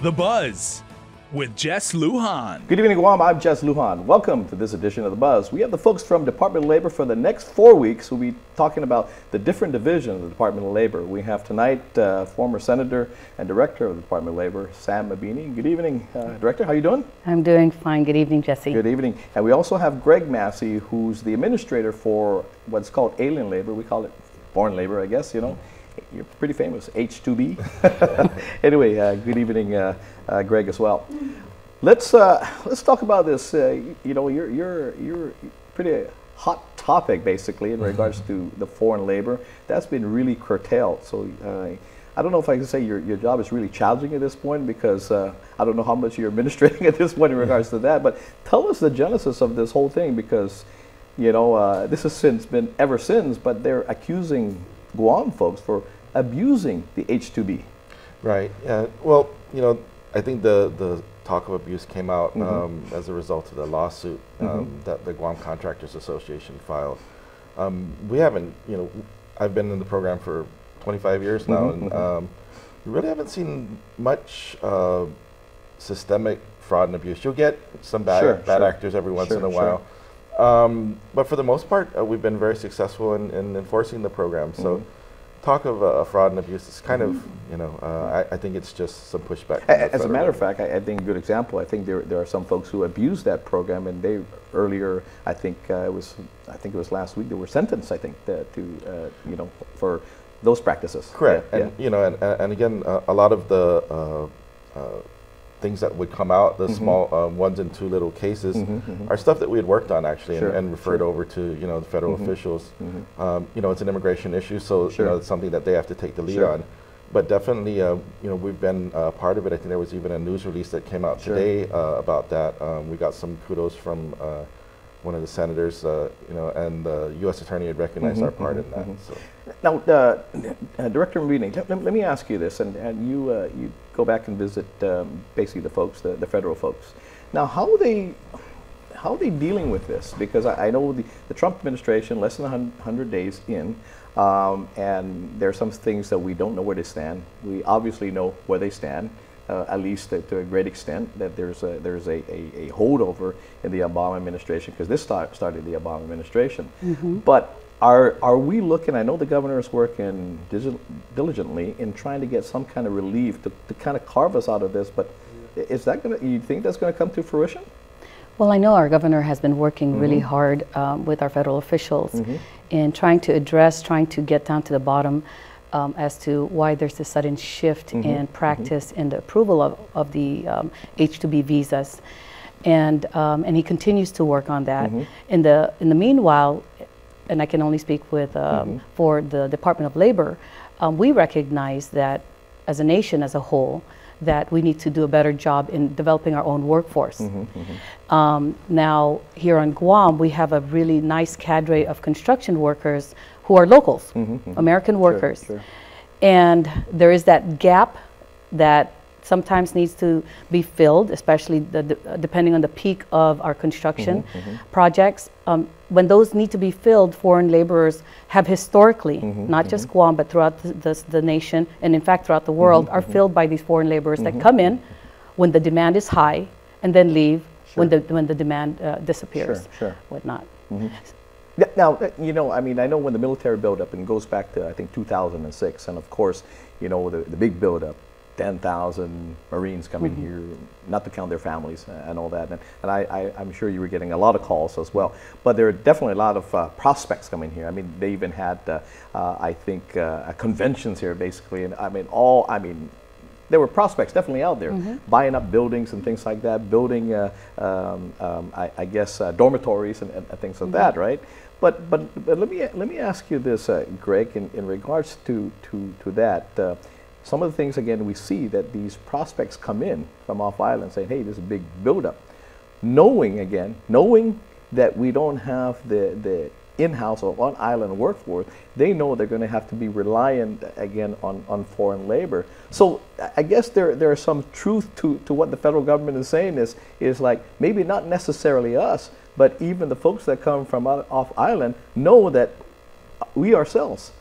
The Buzz with Jess Lujan. Good evening, Guam. I'm Jess Lujan. Welcome to this edition of The Buzz. We have the folks from Department of Labor for the next 4 weeks. We'll be talking about the different divisions of the Department of Labor. We have tonight former Senator and Director of the Department of Labor, Sam Mabini. Good evening, Director. How are you doing? I'm doing fine. Good evening, Jesse. Good evening. And we also have Greg Massey, who's the administrator for what's called alien labor. We call it foreign labor, I guess, you know. You're pretty famous, H2B. Anyway, good evening, Greg, as well. Let's talk about this. You know, you're pretty hot topic basically in regards to the foreign labor. That's been really curtailed. So I don't know if I can say your job is really challenging at this point, because I don't know how much you're administrating at this point in regards to that. But tell us the genesis of this whole thing, because you know this has been ever since. But they're accusing Guam folks for abusing the H2B. Right. Well, you know, I think the talk of abuse came out as a result of the lawsuit that the Guam Contractors Association filed. We haven't, you know, I've been in the program for 25 years now, and we really haven't seen much systemic fraud and abuse. You'll get some bad actors every once in a while. But for the most part, we've been very successful in enforcing the program. So talk of fraud and abuse is kind of, you know, I think it's just some pushback. As a matter of fact, I think a good example, I think there are some folks who abuse that program, and they earlier, I think it was last week, they were sentenced, I think, to you know, for those practices. Correct. And you know, and again, a lot of the things that would come out, the small 1 and 2 little cases, are stuff that we had worked on actually, and referred over to, you know, the federal officials. You know, it's an immigration issue, so you know, it's something that they have to take the lead on. But definitely, you know, we've been part of it. I think there was even a news release that came out today about that. We got some kudos from one of the senators, you know, and the U.S. Attorney had recognized our part in that. So. Now, Director Mabini, let me ask you this, and you go back and visit basically the folks, the federal folks. Now, how are they dealing with this? Because I know the Trump administration, less than 100 days in, and there are some things that we don't know where they stand. We obviously know where they stand. At least to a great extent, that there's a holdover in the Obama administration, because this started the Obama administration. But are we looking? I know the governor is working diligently in trying to get some kind of relief to kind of carve us out of this. But is that going to? You think that's going to come to fruition? Well, I know our governor has been working really hard with our federal officials in trying to get down to the bottom. As to why there's this sudden shift in practice in the approval of the H-2B visas, and he continues to work on that. In the meanwhile, and I can only speak with for the Department of Labor, we recognize that as a nation as a whole, that we need to do a better job in developing our own workforce. Now, here on Guam, we have a really nice cadre of construction workers who are locals, American workers. And there is that gap that sometimes needs to be filled, especially depending on the peak of our construction projects. When those need to be filled, foreign laborers have historically, not just Guam, but throughout the nation, and in fact throughout the world, are filled by these foreign laborers that come in when the demand is high and then leave when the demand disappears, whatnot. Now, you know, I mean, I know when the military buildup, and it goes back to, I think, 2006, and of course, you know, the big buildup, 10,000 Marines coming here, not to count their families and all that. And I'm sure you were getting a lot of calls as well. But there are definitely a lot of prospects coming here. I mean, they even had, I think, conventions here, basically. And I mean, there were prospects definitely out there, buying up buildings and things like that, building, I guess, dormitories and things like that, right? But let me ask you this, Greg, in regards to that. Some of the things, again, we see that these prospects come in from off island saying, hey, there's a big buildup. Knowing that we don't have the in-house or on-island workforce, they know they're going to have to be reliant again on foreign labor. So I guess there are some truth to what the federal government is saying is like, maybe not necessarily us, but even the folks that come from off-island know that we ourselves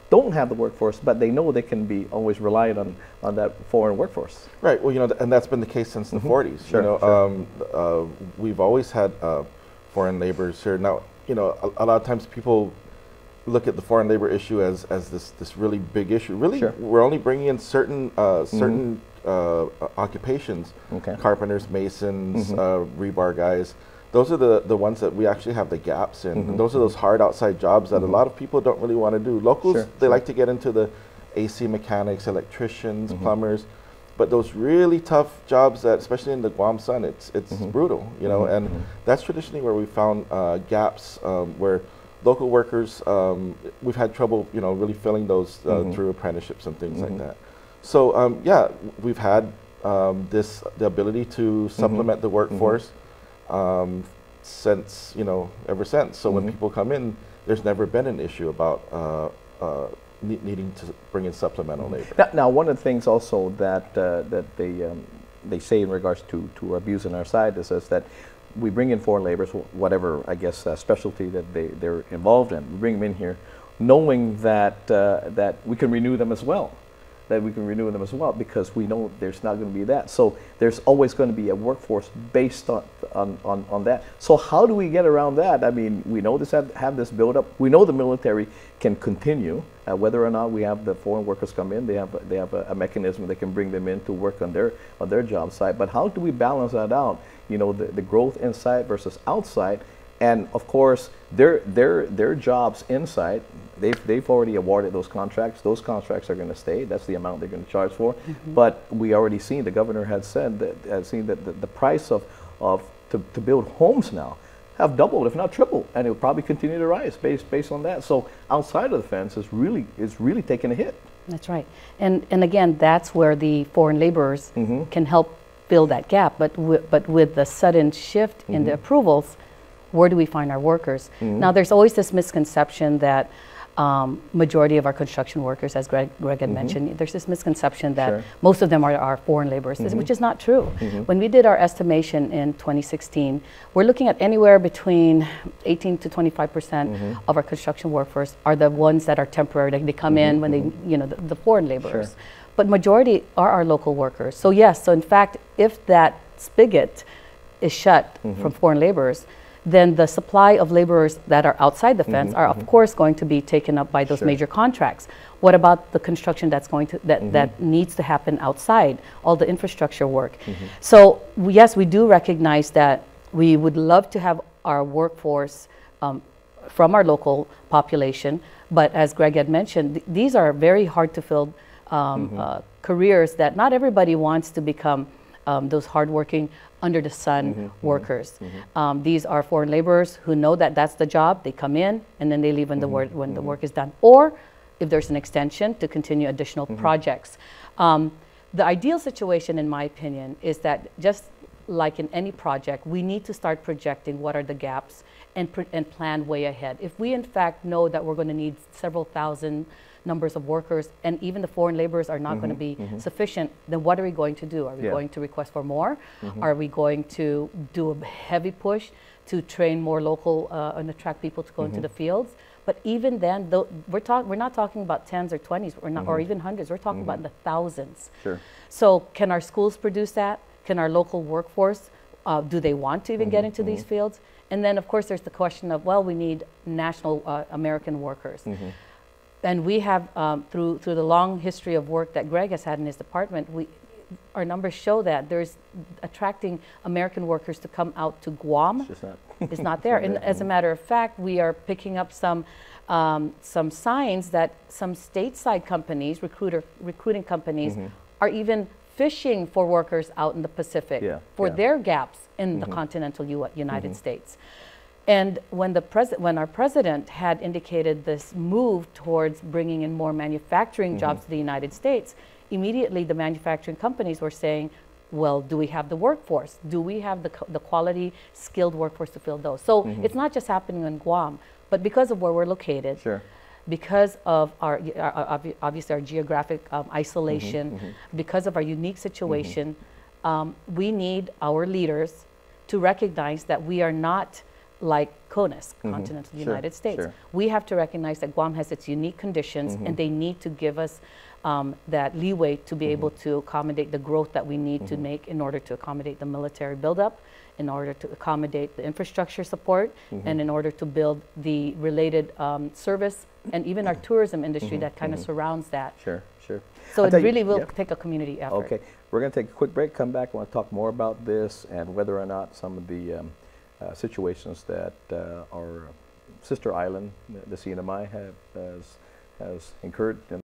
don't have the workforce, but they know they can be always reliant on that foreign workforce. Right. Well, you know, and that's been the case since the 40s. Sure, you know, we've always had foreign laborers here. Now, you know, a lot of times people look at the foreign labor issue as this really big issue. Really, we're only bringing in certain occupations, carpenters, masons, rebar guys. Those are the ones that we actually have the gaps in. And those are those hard outside jobs that a lot of people don't really want to do. Locals, they like to get into the AC mechanics, electricians, plumbers, but those really tough jobs that, especially in the Guam sun, it's brutal, you know, and that's traditionally where we found gaps where local workers, we've had trouble, you know, really filling those through apprenticeships and things like that. So yeah, we've had the ability to supplement the workforce since, you know, ever since. So when people come in, there's never been an issue about needing to bring in supplemental labor. Now, one of the things also that they say in regards to abuse on our side is that we bring in foreign laborers, whatever, I guess, specialty that they're involved in. We bring them in here knowing that that we can renew them as well. Because we know there's not going to be that. So there's always going to be a workforce based on that. So how do we get around that? I mean, we know this have this buildup. We know the military can continue whether or not we have the foreign workers come in. They have a mechanism that can bring them in to work on their job site. But how do we balance that out? You know, the growth inside versus outside, and of course their jobs inside. They've already awarded those contracts. Those contracts are going to stay. That's the amount they're going to charge for. But we already seen, the governor had said that the price to build homes now have doubled, if not tripled, and it will probably continue to rise based on that. So outside of the fence is really taking a hit. That's right. And again, that's where the foreign laborers can help fill that gap. But with the sudden shift in the approvals, where do we find our workers? Now, there's always this misconception that majority of our construction workers, as Greg had mentioned, there's this misconception that most of them are foreign laborers, which is not true. When we did our estimation in 2016, we're looking at anywhere between 18 to 25% of our construction workforce are the ones that are temporary. They come in when they, you know, the foreign laborers. But majority are our local workers. So yes, so in fact, if that spigot is shut from foreign laborers, then the supply of laborers that are outside the fence are of course going to be taken up by those major contracts. What about the construction that's going to that needs to happen outside, all the infrastructure work? So yes, we do recognize that we would love to have our workforce from our local population, but as Greg had mentioned, these are very hard to fill careers that not everybody wants to become those hardworking, under the sun workers. These are foreign laborers who know that that's the job. They come in and then they leave when the work is done. Or if there's an extension, to continue additional projects. The ideal situation, in my opinion, is that just like in any project, we need to start projecting what are the gaps and plan way ahead. If we in fact know that we're going to need several thousand numbers of workers, and even the foreign laborers are not going to be sufficient, then what are we going to do? Are we going to request for more? Are we going to do a heavy push to train more local and attract people to go into the fields? But even then, we're not talking about tens or 20s, or even hundreds. We're talking about the thousands. So can our schools produce that? Can our local workforce, do they want to even get into these fields? And then, of course, there's the question of, well, we need national American workers. And we have, through the long history of work that Greg has had in his department, our numbers show that there's attracting American workers to come out to Guam is not there. And as a matter of fact, we are picking up some signs that some stateside companies, recruiting companies, are even fishing for workers out in the Pacific for their gaps in the continental United States. And when our president had indicated this move towards bringing in more manufacturing jobs to the United States, immediately the manufacturing companies were saying, well, do we have the workforce? Do we have the quality, skilled workforce to fill those? So it's not just happening in Guam, but because of where we're located, because of our obviously our geographic isolation, because of our unique situation, we need our leaders to recognize that we are not like CONUS, continental Sure, United States. sure. We have to recognize that Guam has its unique conditions, and they need to give us that leeway to be able to accommodate the growth that we need to make in order to accommodate the military buildup, in order to accommodate the infrastructure support, and in order to build the related service and even our tourism industry that kind of surrounds that. Sure, sure. So I'll it tell you- really will yeah. take a community effort. Okay, we're going to take a quick break, come back, I want to talk more about this and whether or not some of the situations that our sister island, the CNMI, has incurred